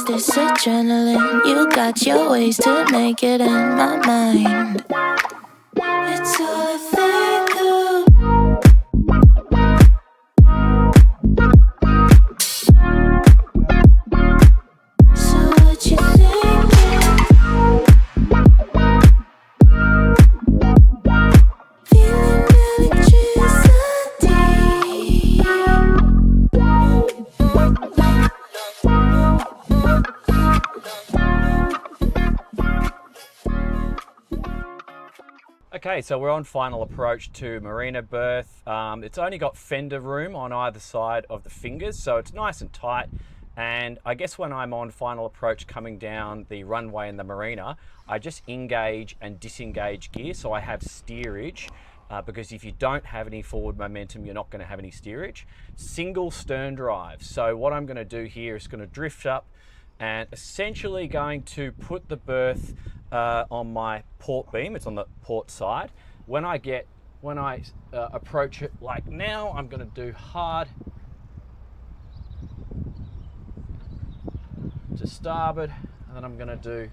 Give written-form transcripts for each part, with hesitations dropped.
is this adrenaline? You got your ways to make it in my mind. It's all I think of. So what you thinking? Feeling electricity. Okay, so we're on final approach to marina berth. It's only got fender room on either side of the fingers, so it's nice and tight. And I guess when I'm on final approach coming down the runway in the marina, I just engage and disengage gear, so I have steerage. Because if you don't have any forward momentum, you're not going to have any steerage. Single stern drive. So what I'm going to do here is going to drift up and essentially going to put the berth on my port beam. It's on the port side. When I approach it like now, I'm going to do hard to starboard, and then I'm going to do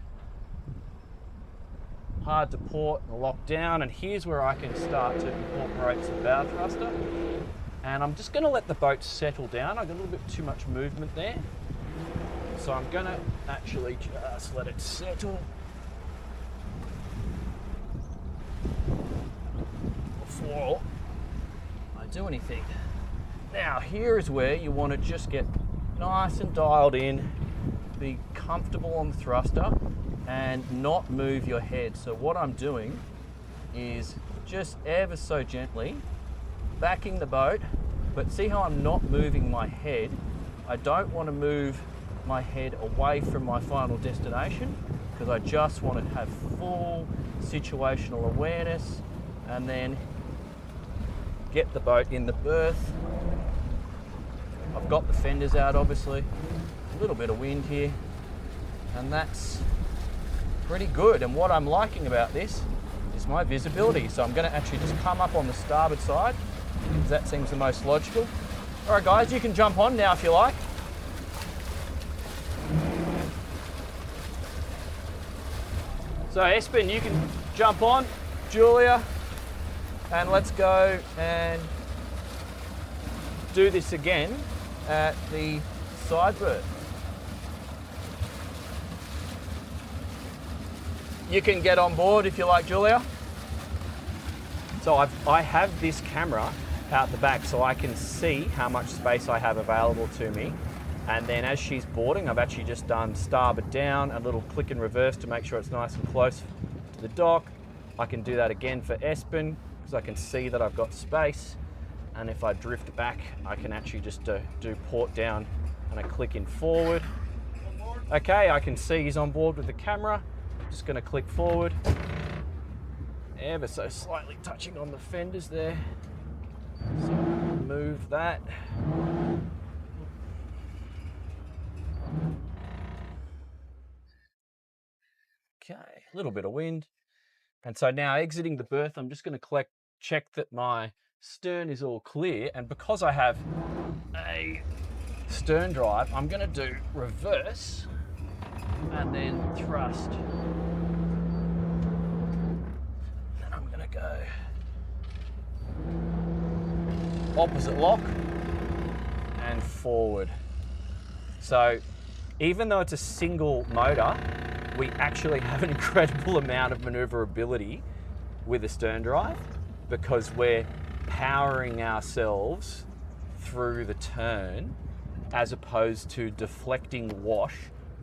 hard to port and lock down, and here's where I can start to incorporate some bow thruster. And I'm just going to let the boat settle down. I've got a little bit too much movement there, so I'm going to actually just let it settle before I do anything. Now here is where you want to just get nice and dialed in, be comfortable on the thruster and not move your head. So what I'm doing is just ever so gently backing the boat, but see how I'm not moving my head? I don't want to move my head away from my final destination because I just want to have full situational awareness and then get the boat in the berth. I've got the fenders out obviously, a little bit of wind here, and that's pretty good. And what I'm liking about this is my visibility. So I'm going to actually just come up on the starboard side, because that seems the most logical. All right guys, you can jump on now if you like. So Espen, you can jump on, Julia, and let's go and do this again at the side berth. You can get on board if you like, Julia. So I have this camera out the back so I can see how much space I have available to me. And then as she's boarding, I've actually just done starboard down, a little click and reverse to make sure it's nice and close to the dock. I can do that again for Espen because I can see that I've got space. And if I drift back, I can actually just do port down and I click in forward. Okay, I can see he's on board with the camera. Just going to click forward, ever so slightly touching on the fenders there. So move that. Okay, a little bit of wind. And so now exiting the berth, I'm just going to check that my stern is all clear. And because I have a stern drive, I'm going to do reverse and then thrust. Then I'm going to go opposite lock and forward. So even though it's a single motor, we actually have an incredible amount of maneuverability with a stern drive because we're powering ourselves through the turn as opposed to deflecting wash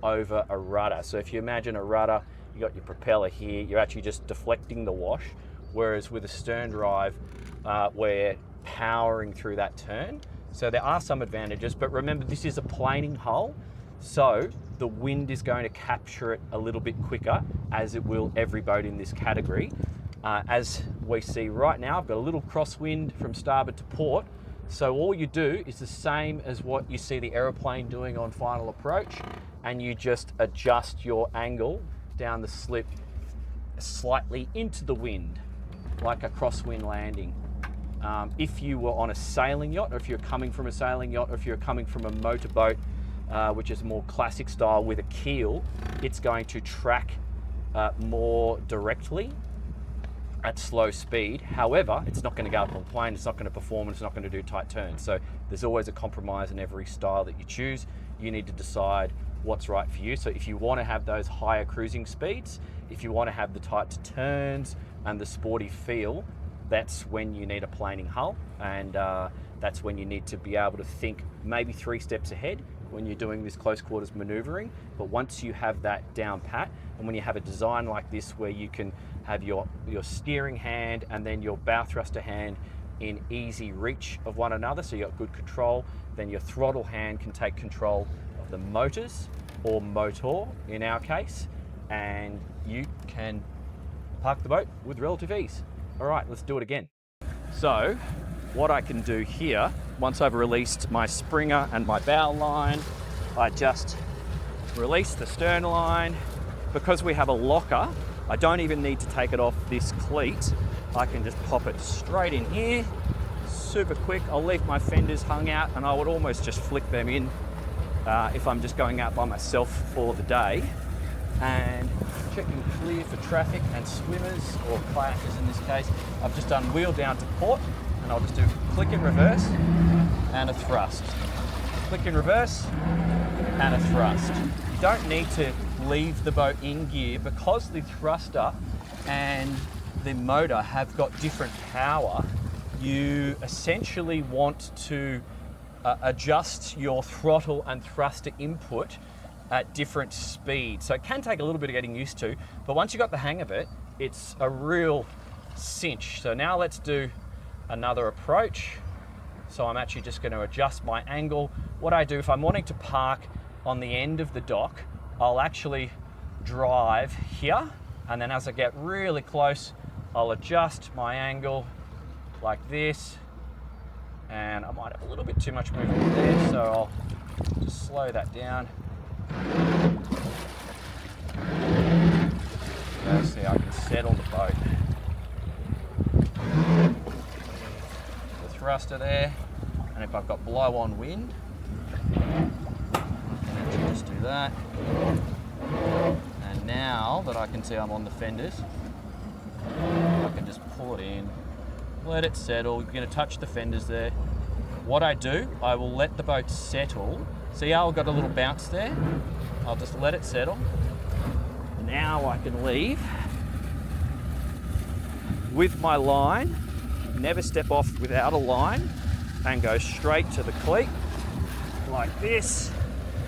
over a rudder. So if you imagine a rudder, you got your propeller here, you're actually just deflecting the wash, whereas with a stern drive, we're powering through that turn. So there are some advantages, but remember this is a planing hull, so the wind is going to capture it a little bit quicker, as it will every boat in this category. As we see right now, I've got a little crosswind from starboard to port. So all you do is the same as what you see the aeroplane doing on final approach, and you just adjust your angle down the slip slightly into the wind, like a crosswind landing. If you were on a sailing yacht, or if you're coming from a sailing yacht, or if you're coming from a motorboat which is more classic style with a keel, it's going to track more directly at slow speed. However, it's not going to go up on plane, it's not going to perform, and it's not going to do tight turns. So there's always a compromise in every style that you choose. You need to decide what's right for you. So if you want to have those higher cruising speeds, if you want to have the tight turns and the sporty feel, that's when you need a planing hull, and that's when you need to be able to think maybe 3 steps ahead when you're doing this close quarters maneuvering. But once you have that down pat, and when you have a design like this where you can have your steering hand and then your bow thruster hand in easy reach of one another, so you've got good control, then your throttle hand can take control of the motors, or motor in our case, and you can park the boat with relative ease. All right, let's do it again. So what I can do here, once I've released my springer and my bow line, I just release the stern line. Because we have a locker, I don't even need to take it off this cleat. I can just pop it straight in here, super quick. I'll leave my fenders hung out, and I would almost just flick them in if I'm just going out by myself for the day. And checking clear for traffic and swimmers, or kayakers in this case. I've just done wheel down to port, and I'll just do click in reverse and a thrust. Click in reverse and a thrust. You don't need to leave the boat in gear because the thruster and the motor have got different power. You essentially want to adjust your throttle and thruster input at different speeds. So it can take a little bit of getting used to, but once you got the hang of it, it's a real cinch. So now let's do another approach. So I'm actually just going to adjust my angle. What I do if I'm wanting to park on the end of the dock, I'll actually drive here, and then as I get really close, I'll adjust my angle like this, and I might have a little bit too much movement there, so I'll just slow that down. Okay, see, I can settle the boat. The thruster there, and if I've got blow-on wind, I can actually just do that. And now that I can see I'm on the fenders, I can just pull it in, let it settle. You're going to touch the fenders there. What I do, I will let the boat settle. See how I've got a little bounce there? I'll just let it settle. Now I can leave with my line, never step off without a line, and go straight to the cleat like this.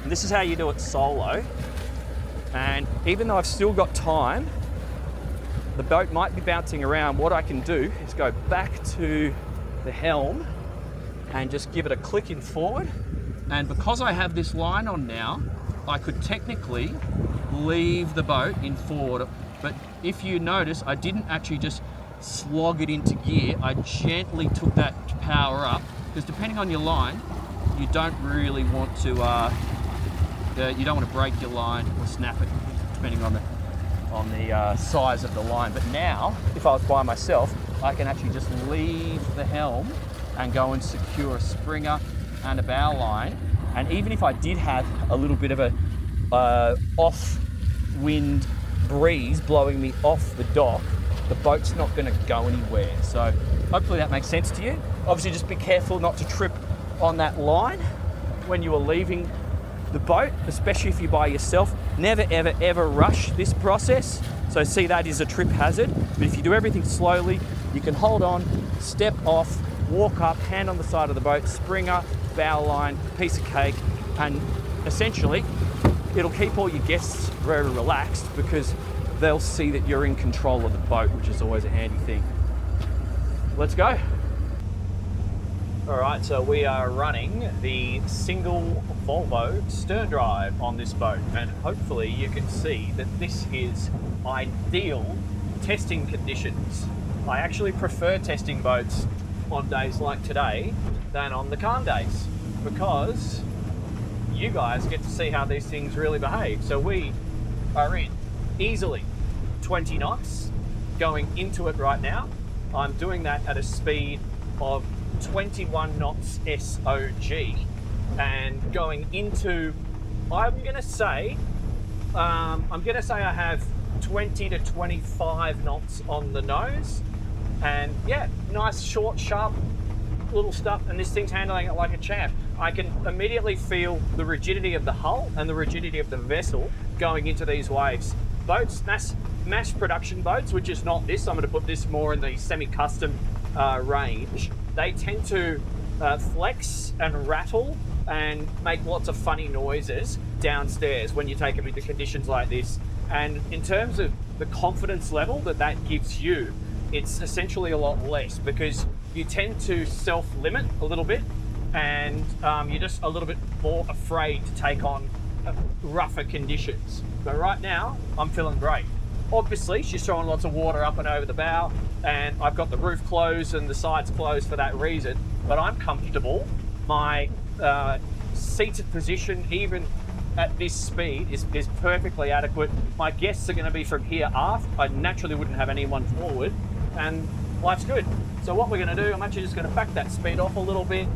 And this is how you do it solo. And even though I've still got time, the boat might be bouncing around. What I can do is go back to the helm and just give it a click in forward. And because I have this line on now, I could technically leave the boat in forward. But if you notice, I didn't actually just slog it into gear. I gently took that power up, because depending on your line, you don't really want to, you don't want to break your line or snap it, depending on the size of the line. But now, if I was by myself, I can actually just leave the helm and go and secure a springer and a bow line. And even if I did have a little bit of a off-wind breeze blowing me off the dock, the boat's not going to go anywhere. So hopefully that makes sense to you. Obviously just be careful not to trip on that line when you are leaving the boat, especially if you're by yourself. Never, ever, ever rush this process. So see, that is a trip hazard. But if you do everything slowly, you can hold on, step off, walk up, hand on the side of the boat, springer, bow line, piece of cake, and essentially it'll keep all your guests very relaxed, because they'll see that you're in control of the boat, which is always a handy thing. Let's go. All right, so we are running the single Volvo stern drive on this boat, and hopefully you can see that this is ideal testing conditions. I actually prefer testing boats on days like today than on the calm days, because you guys get to see how these things really behave. So we are in easily 20 knots going into it right now. I'm doing that at a speed of 21 knots SOG, and going into I'm gonna say I have 20 to 25 knots on the nose, and yeah, nice, short, sharp little stuff, and this thing's handling it like a champ. I can immediately feel the rigidity of the hull and the rigidity of the vessel going into these waves. Boats, mass production boats, which is not this, I'm going to put this more in the semi-custom range, they tend to flex and rattle and make lots of funny noises downstairs when you take them into conditions like this. And in terms of the confidence level that gives you, it's essentially a lot less, because you tend to self-limit a little bit, and you're just a little bit more afraid to take on rougher conditions. But right now, I'm feeling great. Obviously, she's throwing lots of water up and over the bow, and I've got the roof closed and the sides closed for that reason, but I'm comfortable. My seated position, even at this speed, is perfectly adequate. My guests are going to be from here aft. I naturally wouldn't have anyone forward, and life's good. So what we're going to do, I'm actually just going to back that speed off a little bit,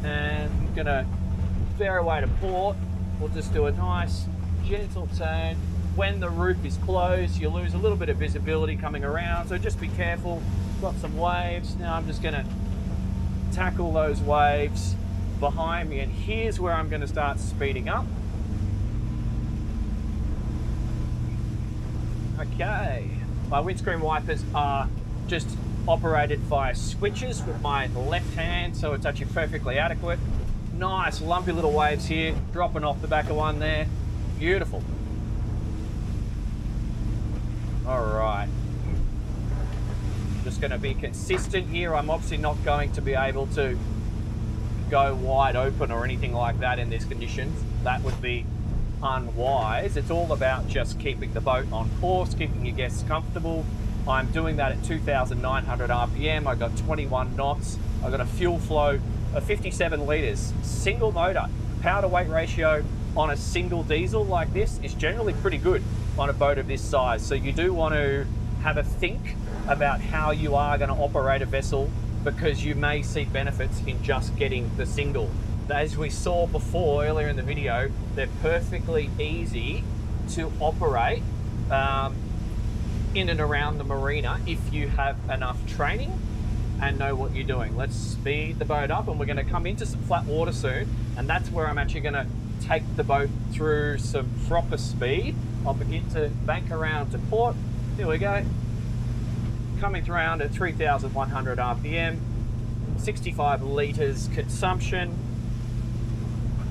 and I'm going to bear away to port. We'll just do a nice gentle turn. When the roof is closed, you lose a little bit of visibility coming around, so just be careful. Got some waves. Now I'm just going to tackle those waves behind me, and here's where I'm going to start speeding up. Okay, my windscreen wipers are just operated via switches with my left hand, so it's actually perfectly adequate. Nice lumpy little waves here, dropping off the back of one there. Beautiful. All right. Just going to be consistent here. I'm obviously not going to be able to go wide open or anything like that in these conditions. That would be unwise. It's all about just keeping the boat on course, keeping your guests comfortable. I'm doing that at 2,900 RPM. I've got 21 knots. I've got a fuel flow of 57 litres. Single motor. Power to weight ratio on a single diesel like this is generally pretty good on a boat of this size. So you do want to have a think about how you are going to operate a vessel, because you may see benefits in just getting the single. As we saw before earlier in the video, they're perfectly easy to operate in and around the marina if you have enough training and know what you're doing. Let's speed the boat up, and we're going to come into some flat water soon, and that's where I'm actually going to take the boat through some proper speed. I'll begin to bank around to port. Here we go. Coming around at 3,100 RPM, 65 litres consumption,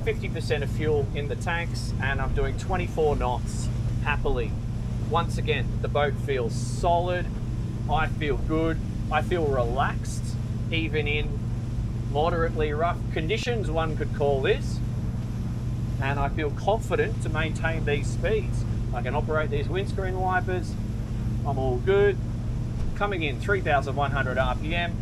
50% of fuel in the tanks, and I'm doing 24 knots happily. Once again, the boat feels solid. I feel good. I feel relaxed, even in moderately rough conditions, one could call this. And I feel confident to maintain these speeds. I can operate these windscreen wipers. I'm all good. Coming in 3,100 RPM,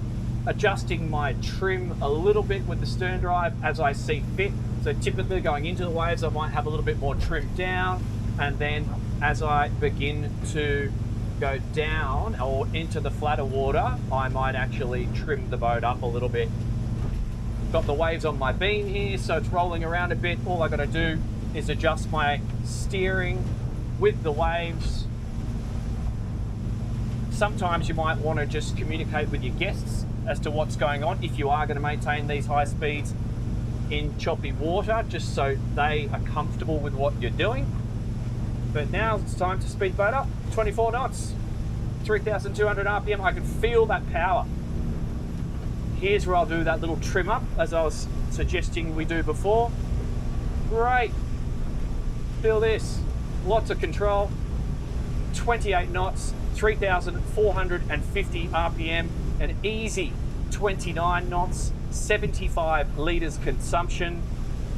adjusting my trim a little bit with the stern drive as I see fit. So typically going into the waves, I might have a little bit more trim down, and then as I begin to go down or into the flatter water, I might actually trim the boat up a little bit. Got the waves on my beam here, so it's rolling around a bit. All I got to do is adjust my steering with the waves. Sometimes you might want to just communicate with your guests as to what's going on if you are going to maintain these high speeds in choppy water, just so they are comfortable with what you're doing. But now it's time to speed the boat up. 24 knots, 3,200 RPM. I can feel that power. Here's where I'll do that little trim up, as I was suggesting we do before. Great. Feel this. Lots of control. 28 knots, 3,450 RPM, an easy 29 knots, 75 litres consumption.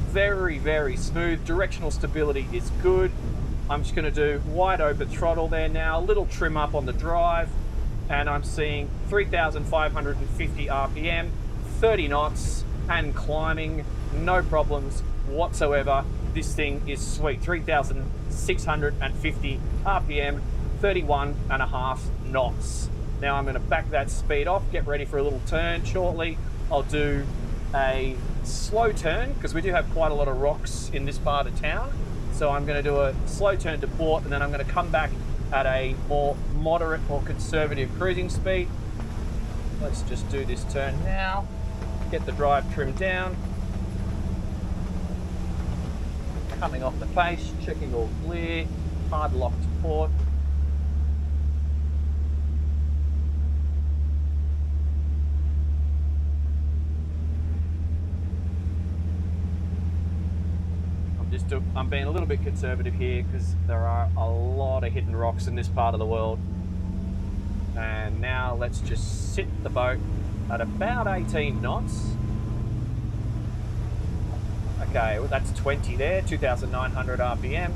Very, very smooth. Directional stability is good. I'm just going to do wide open throttle there now, a little trim up on the drive, and I'm seeing 3,550 RPM, 30 knots, and climbing, no problems whatsoever. This thing is sweet. 3,650 RPM, 31.5 knots. Now I'm going to back that speed off, get ready for a little turn shortly. I'll do a slow turn, because we do have quite a lot of rocks in this part of town. So I'm going to do a slow turn to port, and then I'm going to come back at a more moderate or conservative cruising speed. Let's just do this turn now. Get the drive trimmed down. Coming off the face, checking all clear, hard lock to port. I'm being a little bit conservative here because there are a lot of hidden rocks in this part of the world. And now let's just sit the boat at about 18 knots. Okay, well, that's 20 there, 2,900 RPM.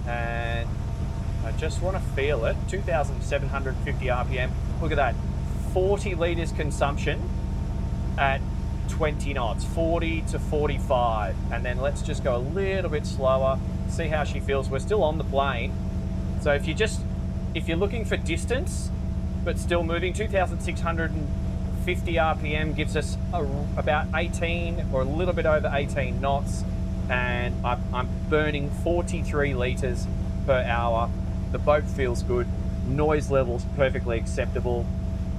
And I just want to feel it, 2,750 RPM. Look at that, 40 litres consumption at 20 knots, 40 to 45. And then let's just go a little bit slower, see how she feels. We're still on the plane. So if you're looking for distance, but still moving, 2,650 RPM gives us about 18 or a little bit over 18 knots. And I'm burning 43 litres per hour. The boat feels good. Noise level's perfectly acceptable.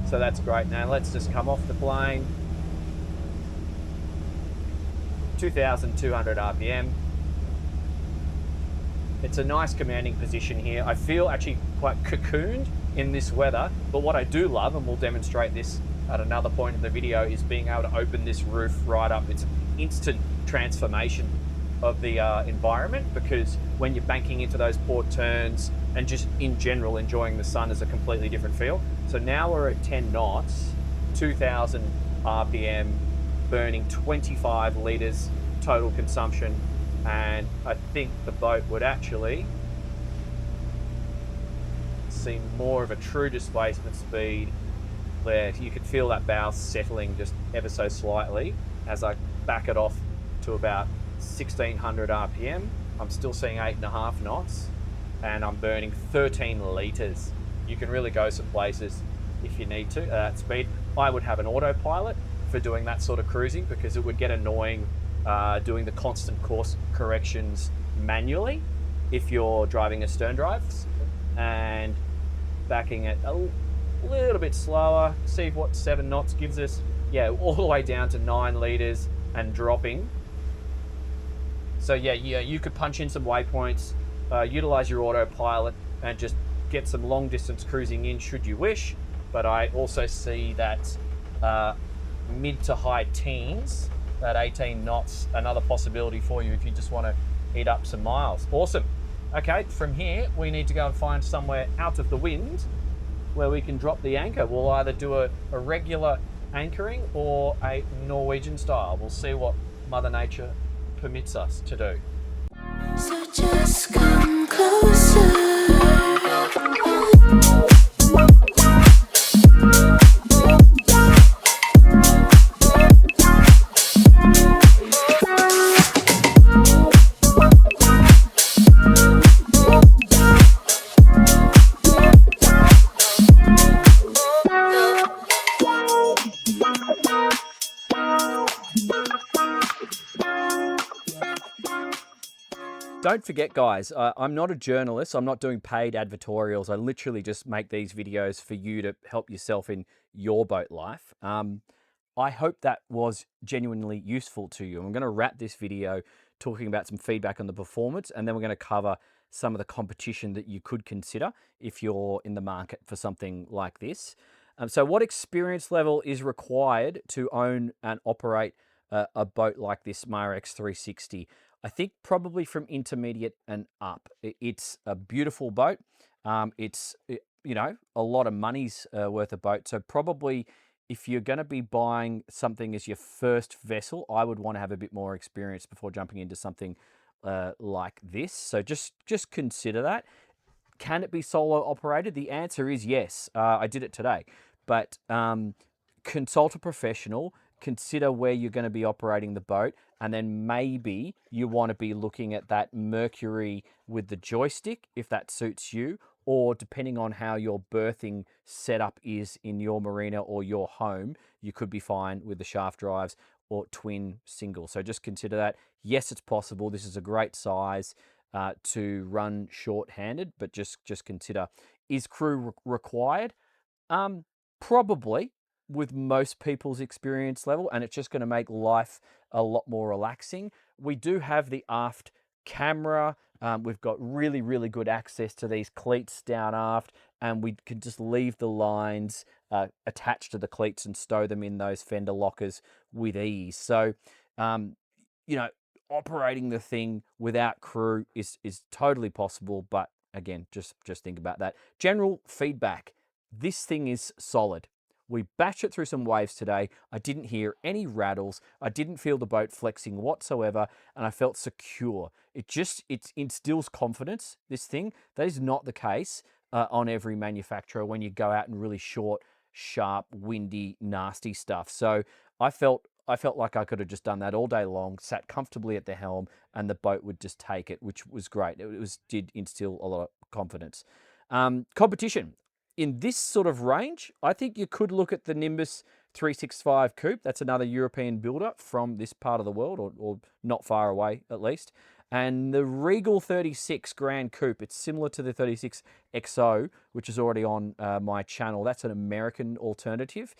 So that's great. Now let's just come off the plane. 2,200 RPM. It's a nice commanding position here. I feel actually quite cocooned in this weather, but what I do love, and we'll demonstrate this at another point in the video, is being able to open this roof right up. It's an instant transformation of the environment, because when you're banking into those port turns and just in general enjoying the sun is a completely different feel. So now we're at 10 knots, 2,000 RPM, burning 25 litres total consumption, and I think the boat would actually see more of a true displacement speed there. You could feel that bow settling just ever so slightly as I back it off to about 1,600 RPM. I'm still seeing 8.5 knots, and I'm burning 13 litres. You can really go some places if you need to at that speed. I would have an autopilot for doing that sort of cruising, because it would get annoying doing the constant course corrections manually if you're driving a stern drive, and backing it a little bit slower, see what 7 knots gives us. Yeah, all the way down to 9 litres and dropping. So yeah, you could punch in some waypoints, utilize your autopilot, and just get some long distance cruising in should you wish. But I also see that mid to high teens, that 18 knots, another possibility for you if you just want to eat up some miles. Awesome. Okay, from here we need to go and find somewhere out of the wind where we can drop the anchor. We'll either do a regular anchoring or a Norwegian style. We'll see what Mother Nature permits us to do. So just come closer. Don't forget, guys, I'm not a journalist. I'm not doing paid advertorials. I literally just make these videos for you to help yourself in your boat life. I hope that was genuinely useful to you. I'm going to wrap this video talking about some feedback on the performance, and then we're going to cover some of the competition that you could consider if you're in the market for something like this. So what experience level is required to own and operate a boat like this Marex 360? I think probably from intermediate and up. It's a beautiful boat. It's a lot of money's worth of boat. So probably if you're going to be buying something as your first vessel, I would want to have a bit more experience before jumping into something like this. So just consider that. Can it be solo operated? The answer is yes. I did it today. But consult a professional, consider where you're going to be operating the boat, and then maybe you want to be looking at that Mercury with the joystick if that suits you, or depending on how your berthing setup is in your marina or your home, you could be fine with the shaft drives, or twin single. So just consider that. Yes, it's possible. This is a great size to run short-handed, but just consider, is crew required? Probably, with most people's experience level, and it's just going to make life a lot more relaxing. We do have the aft camera. We've got really, really good access to these cleats down aft, and we can just leave the lines attached to the cleats and stow them in those fender lockers with ease. So, you know, operating the thing without crew is totally possible, but again, just think about that. General feedback. This thing is solid. We bashed it through some waves today. I didn't hear any rattles. I didn't feel the boat flexing whatsoever, and I felt secure. It instills confidence, this thing. That is not the case on every manufacturer when you go out in really short, sharp, windy, nasty stuff. So I felt like I could have just done that all day long, sat comfortably at the helm, and the boat would just take it, which was great. It did instill a lot of confidence. Competition. In this sort of range, I think you could look at the Nimbus 365 Coupe. That's another European builder from this part of the world, or not far away at least. And the Regal 36 Grand Coupe, it's similar to the 36 XO, which is already on my channel. That's an American alternative.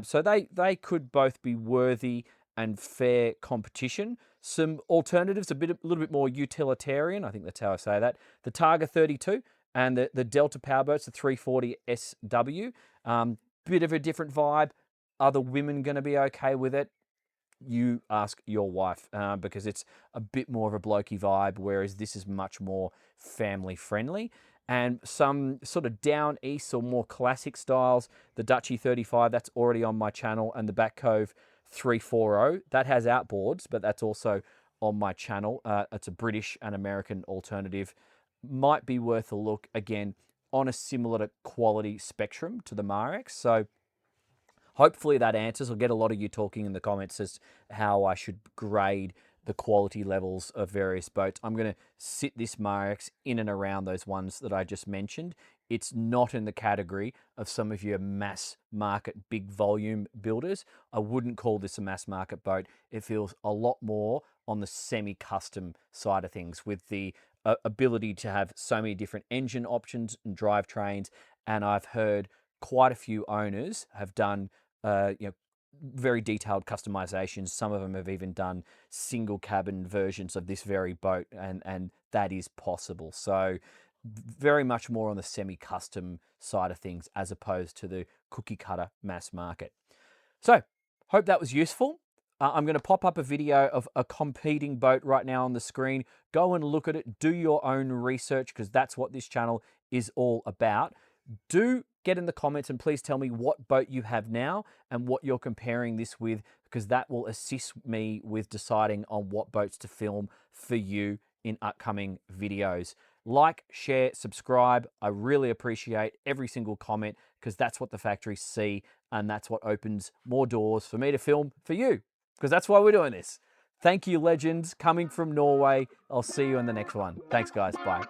So they could both be worthy and fair competition. Some alternatives, a little bit more utilitarian, I think that's how I say that. The Targa 32 and the Delta powerboats, the 340 SW. Bit of a different vibe. Are the women going to be okay with it? You ask your wife, because it's a bit more of a blokey vibe, whereas this is much more family friendly. And some sort of down east or more classic styles, the Dutchy 35, that's already on my channel, and the Back Cove 340, that has outboards, but that's also on my channel. It's a British and American alternative. Might be worth a look, again, on a similar quality spectrum to the Marex. So hopefully that answers. I'll get a lot of you talking in the comments as how I should grade the quality levels of various boats. I'm going to sit this Marex in and around those ones that I just mentioned. It's not in the category of some of your mass market big volume builders. I wouldn't call this a mass market boat. It feels a lot more on the semi-custom side of things, with the ability to have so many different engine options and drivetrains. And I've heard quite a few owners have done very detailed customizations. Some of them have even done single cabin versions of this very boat, and that is possible. So very much more on the semi-custom side of things as opposed to the cookie cutter mass market. So hope that was useful. I'm going to pop up a video of a competing boat right now on the screen. Go and look at it. Do your own research, because that's what this channel is all about. Do get in the comments and please tell me what boat you have now and what you're comparing this with, because that will assist me with deciding on what boats to film for you in upcoming videos. Like, share, subscribe. I really appreciate every single comment, because that's what the factories see, and that's what opens more doors for me to film for you, because that's why we're doing this. Thank you, legends, coming from Norway. I'll see you in the next one. Thanks, guys. Bye.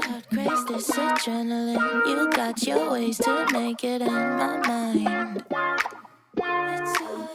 Heart craze, this adrenaline. You got your ways to make it in my mind. It's all